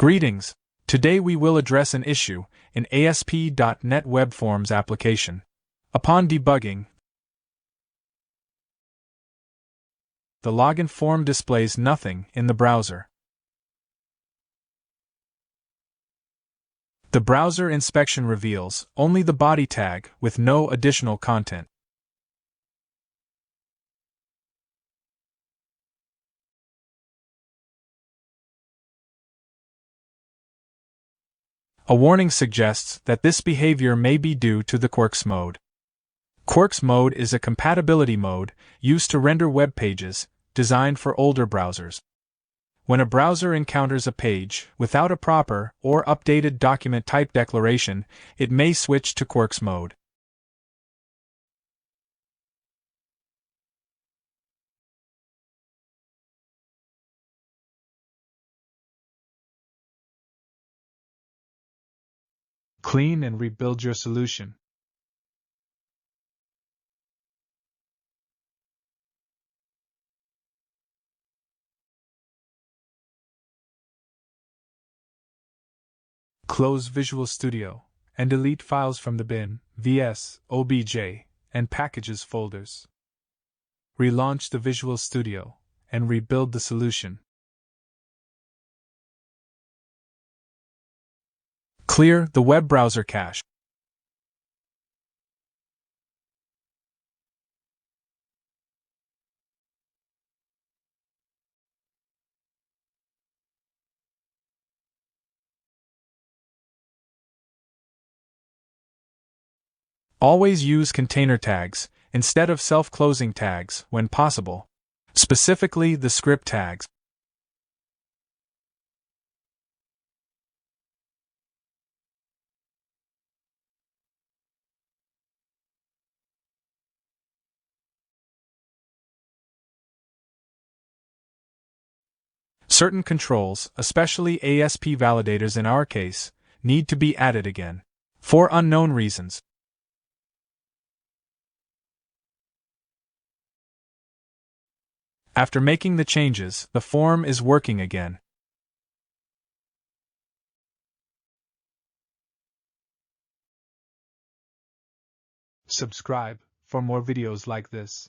Greetings! Today we will address an issue in ASP.NET Web Forms application. Upon debugging, the login form displays nothing in the browser. The browser inspection reveals only the body tag with no additional content. A warning suggests that this behavior may be due to the Quirks mode. Quirks mode is a compatibility mode used to render web pages, designed for older browsers. When a browser encounters a page without a proper or updated document type declaration, it may switch to Quirks mode. Clean and rebuild your solution. Close Visual Studio and delete files from the bin, vs, obj, and packages folders. Relaunch the Visual Studio and rebuild the solution. Clear the web browser cache. Always use container tags instead of self-closing tags when possible, specifically the script tags. Certain controls, especially ASP validators in our case, need to be added again, for unknown reasons. After making the changes, the form is working again. Subscribe for more videos like this.